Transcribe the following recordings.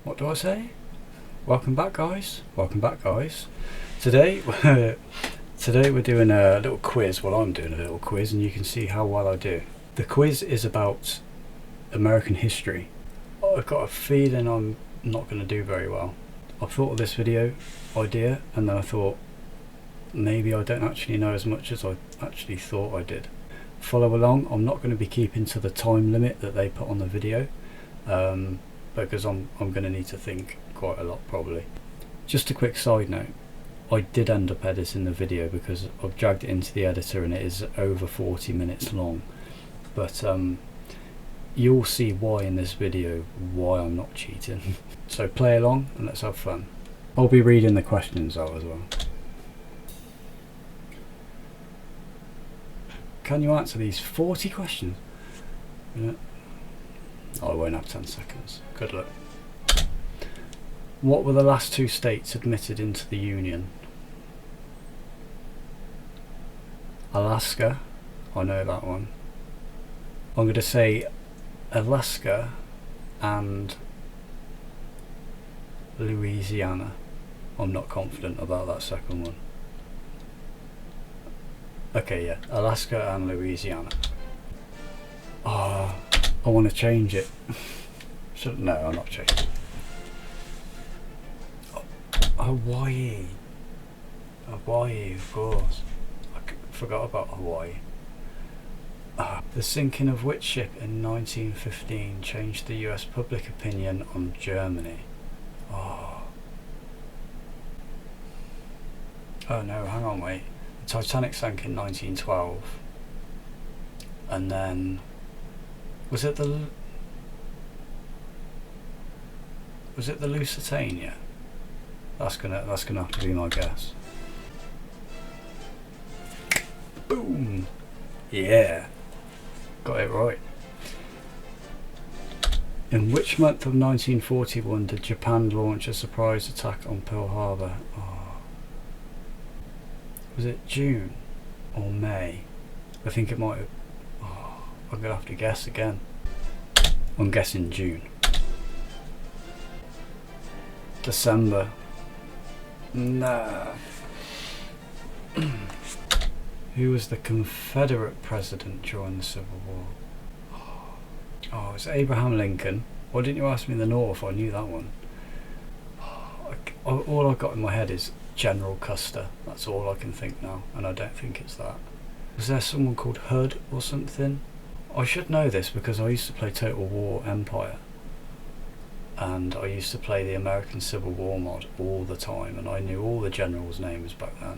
What do I say? Welcome back, guys. Welcome back, guys. Today we're doing a little quiz. Well, I'm doing a little quiz, and you can see how well I do. The quiz is about American history. I've got a feeling I'm not going to do very well. I thought of this video idea, and then I thought maybe I don't actually know as much as I actually thought I did. Follow along. I'm not going to be keeping to the time limit that they put on the video, because I'm going to need to think quite a lot probably. Just a quick side note, I did end up editing the video because I've dragged it into the editor and it is over 40 minutes long, but you'll see why in this video, why I'm not cheating. So play along and let's have fun. I'll be reading the questions out as well. Can you answer these 40 questions? Yeah. I won't have 10 seconds. Good luck. What were the last two states admitted into the Union? Alaska, I know that one. I'm going to say Alaska and Louisiana. I'm not confident about that second one. Okay, yeah, Alaska and Louisiana. I want to change it. No, I'm not changing it. Hawaii, of course. I forgot about Hawaii. The sinking of which ship in 1915 changed the US public opinion on Germany? Oh no, hang on, wait. The Titanic sank in 1912, and then was it the Lusitania? That's gonna have to be my guess. Boom! Yeah, got it right. In which month of 1941 did Japan launch a surprise attack on Pearl Harbor? Was it June or May? I think it might have. I'm gonna have to guess again. I'm guessing June. December. Nah. Who was the Confederate president during the Civil War? Oh, it's Abraham Lincoln. Why didn't you ask me the North? I knew that one. All I've got in my head is General Custer. That's all I can think now, and I don't think it's that. Was there someone called Hood or something? I should know this because I used to play Total War Empire, and I used to play the American Civil War mod all the time, and I knew all the generals' names back then.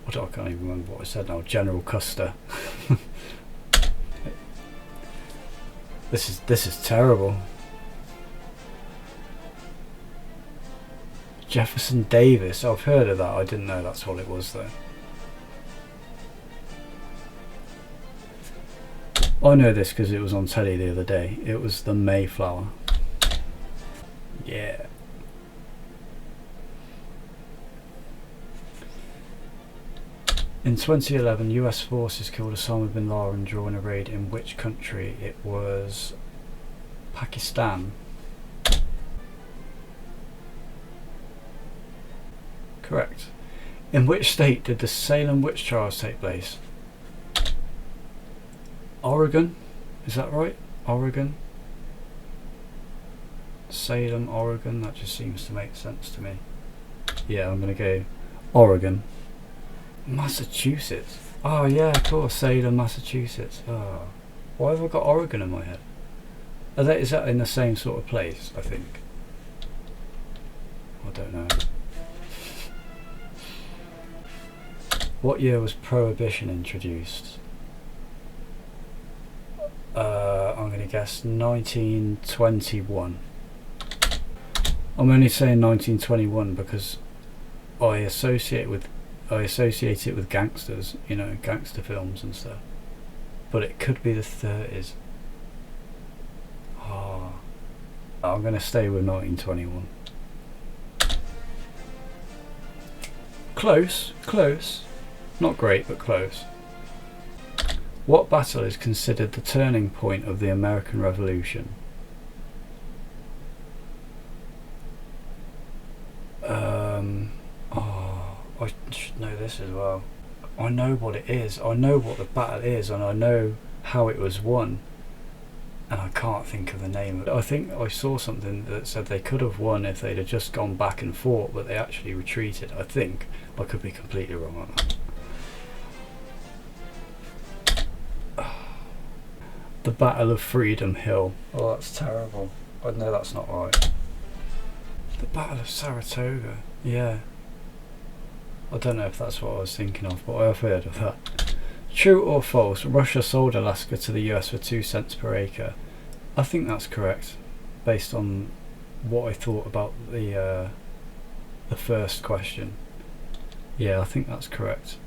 I can't even remember what I said now. General Custer. This is terrible. Jefferson Davis. I've heard of that. I didn't know that's what it was though. I know this because it was on telly the other day. It was the Mayflower. Yeah. In 2011, US forces killed Osama bin Laden during a raid in which country? It was Pakistan. Correct. In which state did the Salem witch trials take place? Oregon, is that right? Oregon? Salem, Oregon, that just seems to make sense to me. Yeah, I'm gonna go Oregon. Massachusetts. Oh yeah, of course, Salem, Massachusetts. Oh, why have I got Oregon in my head? Is that in the same sort of place, I think? I don't know. What year was Prohibition introduced? I'm going to guess 1921. I'm only saying 1921 because I associate it with gangsters, you know, gangster films and stuff. But it could be the 30s. I'm going to stay with 1921. Close. Not great, but close. What battle is considered the turning point of the American Revolution? I should know this as well. I know what it is. I know what the battle is, and I know how it was won. And I can't think of the name of it. I think I saw something that said they could have won if they'd have just gone back and fought, but they actually retreated. I think. I could be completely wrong on that. The Battle of Freedom Hill. Oh, that's terrible. I know that's not right. The Battle of Saratoga. Yeah. I don't know if that's what I was thinking of, but I have heard of that. True or false, Russia sold Alaska to the US for 2 cents per acre. I think that's correct, based on what I thought about the first question. Yeah, I think that's correct.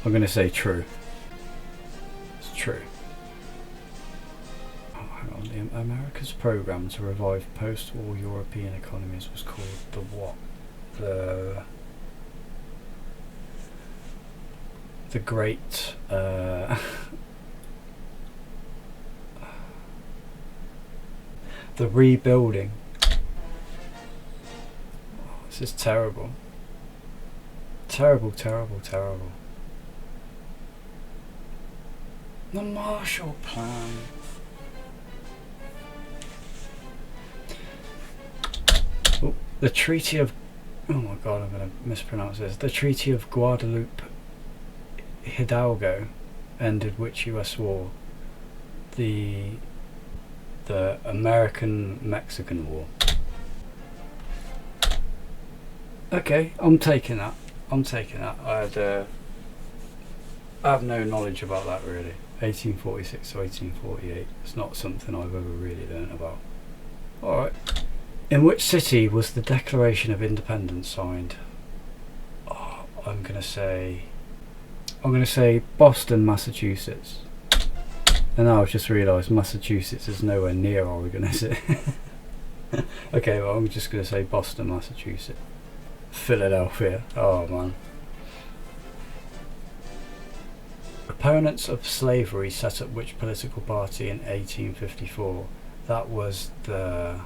I'm going to say true. It's true. Oh, hang on. The America's program to revive post-war European economies was called the what? The Great the rebuilding. Oh, this is terrible. Terrible. The Marshall Plan. Oh, the Treaty of... Oh my god, I'm going to mispronounce this. The Treaty of Guadalupe Hidalgo ended which US war? The American-Mexican War. Okay, I'm taking that. I have no knowledge about that really. 1846 to 1848. It's not something I've ever really learnt about. Alright. In which city was the Declaration of Independence signed? Oh, I'm gonna say Boston, Massachusetts. And now I've just realised Massachusetts is nowhere near Oregon, is it? Okay, well I'm just going to say Boston, Massachusetts. Philadelphia. Oh man. Opponents of slavery set up which political party in 1854? That was the...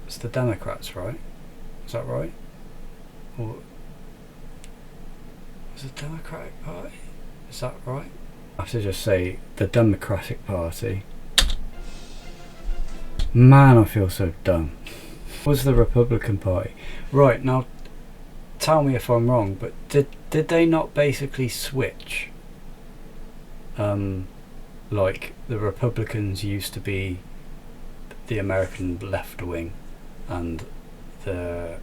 it's the Democrats, right? Is that right? Or was it the Democratic Party? Is that right? I have to just say the Democratic Party. Man, I feel so dumb. Was the Republican Party? Right, now tell me if I'm wrong, but did they not basically switch? Like the Republicans used to be the American left wing, and the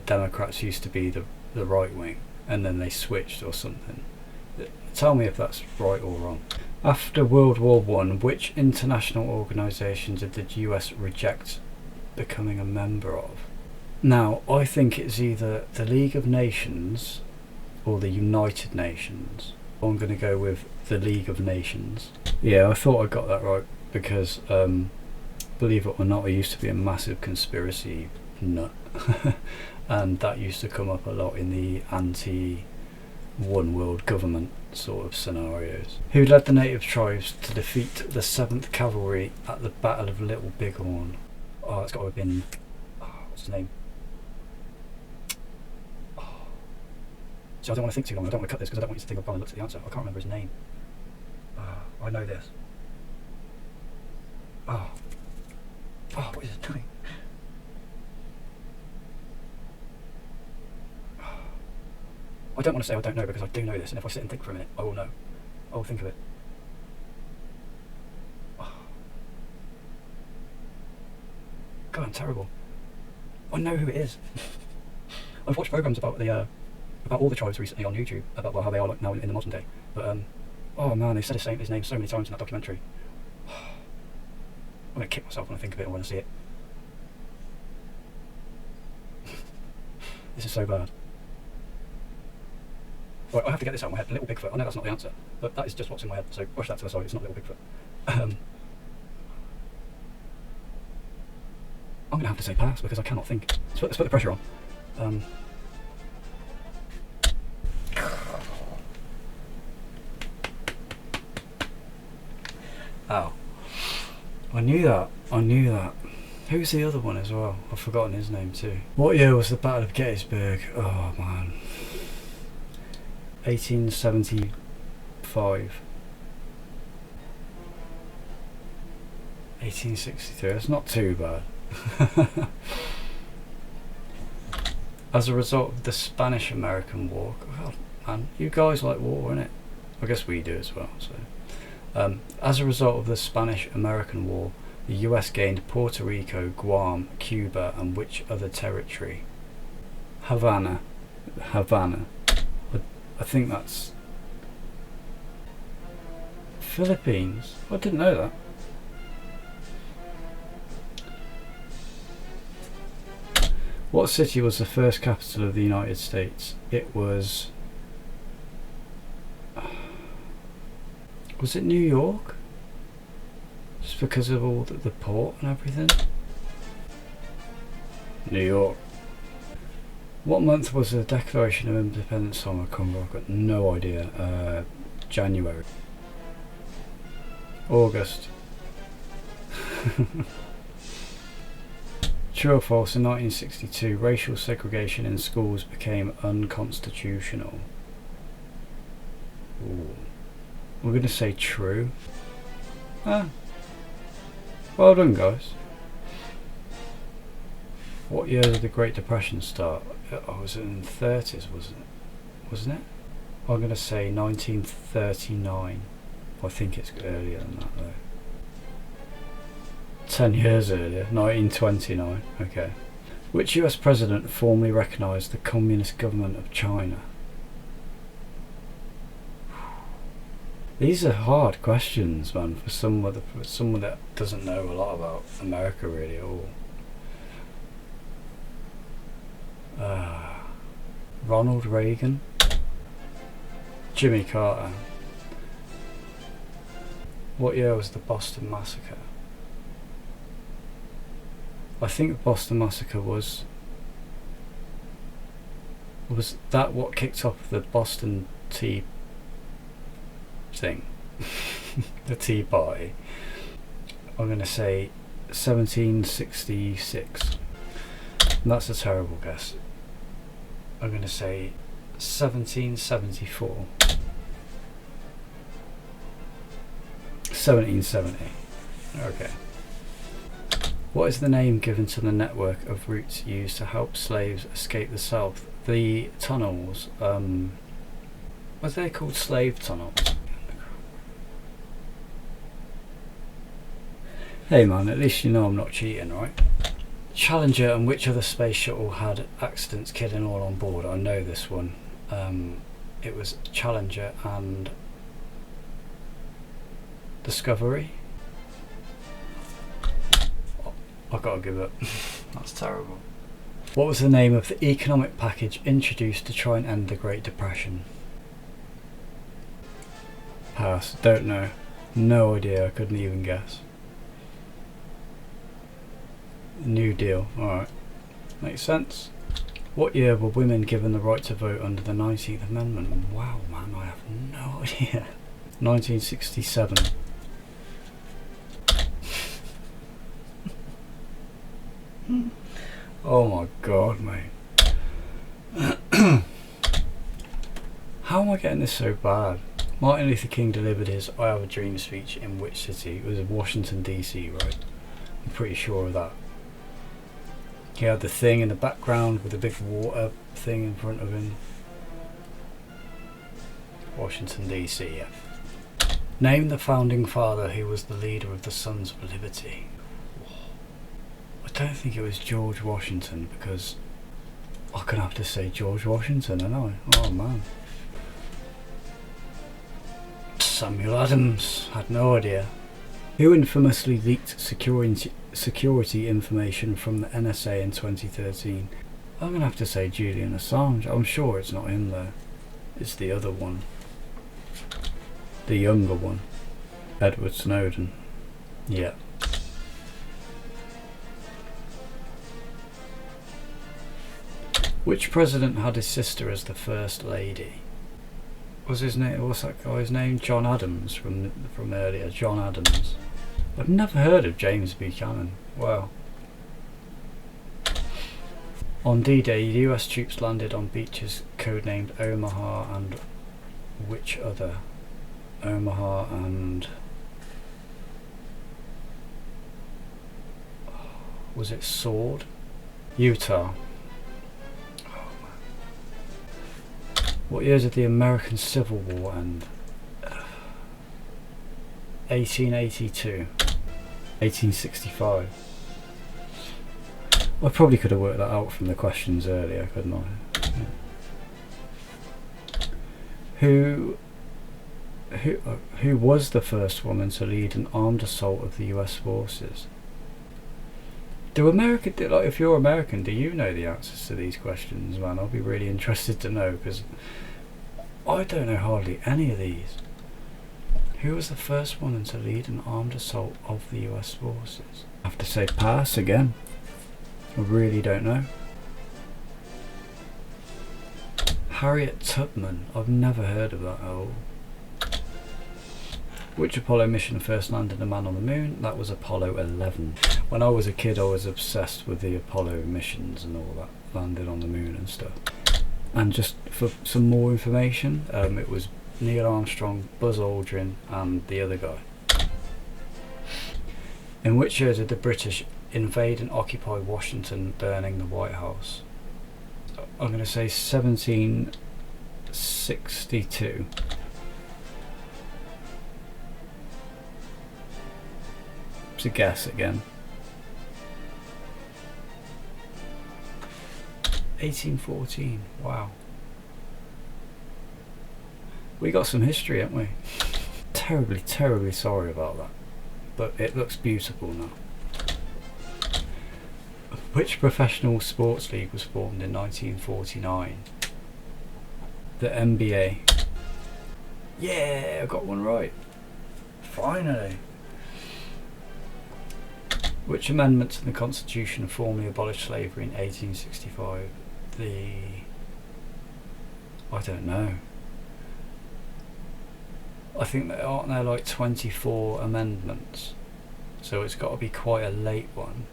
Democrats used to be the right wing, and then they switched or something. Tell me if that's right or wrong. After World War I, which international organisation did the US reject becoming a member of? Now, I think it's either the League of Nations or the United Nations. I'm going to go with the League of Nations. Yeah, I thought I got that right because, believe it or not, I used to be a massive conspiracy nut. And that used to come up a lot in the anti-one world government sort of scenarios. Who led the native tribes to defeat the 7th Cavalry at the Battle of Little Bighorn? Oh, it's got to have been... Oh, what's his name? Oh. So I don't want to think too long. I don't want to cut this because I don't want you to think I've gone and looked at the answer. I can't remember his name. I know this. Oh, what is it doing? I don't want to say I don't know because I do know this, and if I sit and think for a minute, I will know. I will think of it. Oh. God, I'm terrible. I know who it is. I've watched programs about about all the tribes recently on YouTube, about how they are like now in the modern day. But oh man, they've said his name so many times in that documentary. I'm gonna kick myself when I think of it or when I see it. This is so bad. Right, I have to get this out of my head. Little Bigfoot. I know that's not the answer, but that is just what's in my head. So brush that to the side. It's not Little Bigfoot. I'm gonna have to say pass because I cannot think. Let's put the pressure on. Ow. I knew that. Who's the other one as well? I've forgotten his name too. What year was the Battle of Gettysburg? Oh man. 1875. 1863. That's not too bad. As a result of the Spanish-American War. God, man, you guys like war, innit? I guess we do as well. So, as a result of the Spanish-American War, the US gained Puerto Rico, Guam, Cuba, and which other territory? Havana. Havana. I think that's Philippines. I didn't know that. What city was the first capital of the United States? It was... Was it New York? Just because of all the port and everything? New York. What month was the Declaration of Independence signed by Congo? I've got no idea. January. August. True or false, in 1962, racial segregation in schools became unconstitutional. Ooh. We're going to say true. Ah. Well done, guys. What year did the Great Depression start? Oh, was it in the 30s, wasn't it? I'm going to say 1939. I think it's earlier than that though. 10 years earlier, 1929. Okay. Which US president formally recognised the Communist government of China? These are hard questions, man, for someone that doesn't know a lot about America really at all. Ronald Reagan, Jimmy Carter. What year was the Boston Massacre? I think the Boston Massacre was that what kicked off the Boston Tea thing? The Tea Party. I'm going to say 1766. And that's a terrible guess. I'm going to say 1774. 1770. Okay. What is the name given to the network of routes used to help slaves escape the South? The tunnels, what are they called? Slave tunnels? Hey man, at least you know I'm not cheating, right? Challenger and which other space shuttle had accidents killing all on board? I know this one. It was Challenger and Discovery. I've got to give up. That's terrible. What was the name of the economic package introduced to try and end the Great Depression? Pass. Don't know. No idea. I couldn't even guess. New Deal. Alright. Makes sense. What year were women given the right to vote under the 19th Amendment? Wow, man, I have no idea. 1967. Oh my god, mate. How am I getting this so bad? Martin Luther King delivered his I Have a Dream speech in which city? It was in Washington DC, right? I'm pretty sure of that. He had the thing in the background with a big water thing in front of him. Washington DC, yeah. Name the founding father who was the leader of the Sons of Liberty. I don't think it was George Washington, because I'm gonna have to say George Washington, I know. Oh man. Samuel Adams, had no idea. Who infamously leaked security information from the NSA in 2013? I'm gonna have to say Julian Assange. I'm sure it's not him though. It's the other one. The younger one. Edward Snowden. Yeah. Which president had his sister as the first lady? What's his name? What's that guy's name? John Adams from earlier. John Adams. I've never heard of James Buchanan. Wow. On D-Day, US troops landed on beaches codenamed Omaha and which other? Omaha and... was it Sword? Utah. What year did the American Civil War end? 1882. 1865. I probably could have worked that out from the questions earlier, couldn't I? Yeah. Who was the first woman to lead an armed assault of the US forces? Like, if you're American, do you know the answers to these questions, man? I'll be really interested to know, because I don't know hardly any of these. Who was the first woman to lead an armed assault of the US forces? I have to say pass again. I really don't know. Harriet Tubman. I've never heard of that at all. Which Apollo mission first landed a man on the moon? That was Apollo 11. When I was a kid, I was obsessed with the Apollo missions and all that, landed on the moon and stuff. And just for some more information, it was Neil Armstrong, Buzz Aldrin and the other guy. In which year did the British invade and occupy Washington, burning the White House? I'm going to say 1762. It's a guess again. 1814. Wow. We got some history, haven't we? Terribly, terribly sorry about that. But it looks beautiful now. Which professional sports league was formed in 1949? The NBA. Yeah, I got one right. Finally. Which amendment to the Constitution formally abolished slavery in 1865? I don't know. I think there aren't there like 24 amendments, so it's got to be quite a late one.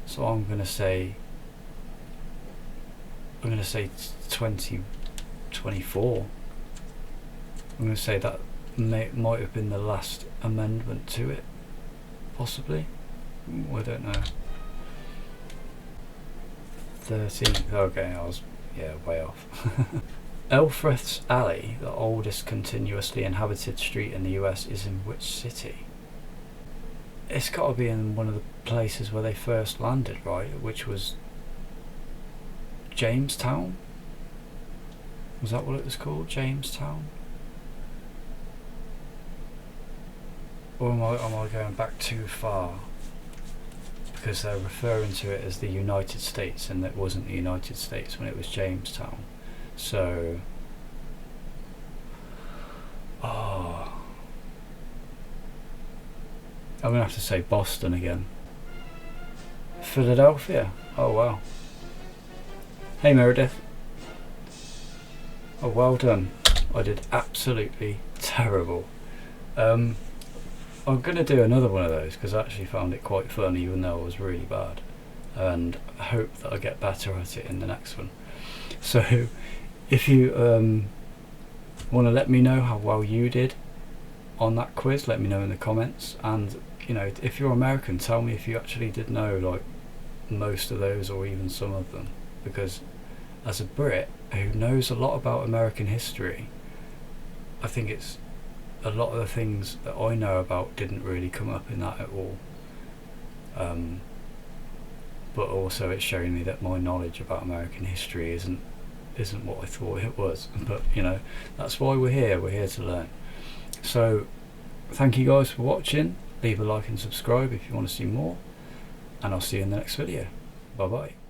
So I'm gonna say 2024. I'm gonna say that might have been the last amendment to it, possibly. I don't know. 13th. Okay, I was way off. Elfreth's Alley, the oldest continuously inhabited street in the US, is in which city? It's got to be in one of the places where they first landed, right? Which was Jamestown? Was that what it was called? Jamestown? Or am I going back too far? Because they're referring to it as the United States, and it wasn't the United States when it was Jamestown. So, I'm gonna have to say Boston again. Philadelphia. Oh wow. Hey Meredith. Oh, well done. I did absolutely terrible. I'm gonna do another one of those because I actually found it quite fun, even though I was really bad, and I hope that I get better at it in the next one. So if you want to let me know how well you did on that quiz, let me know in the comments. And you know, if you're American, tell me if you actually did know like most of those or even some of them, because as a Brit who knows a lot about American history, I think it's a lot of the things that I know about didn't really come up in that at all. But also it's showing me that my knowledge about American history isn't what I thought it was. But you know, that's why we're here to learn. So thank you guys for watching. Leave a like and subscribe if you want to see more, and I'll see you in the next video. Bye bye.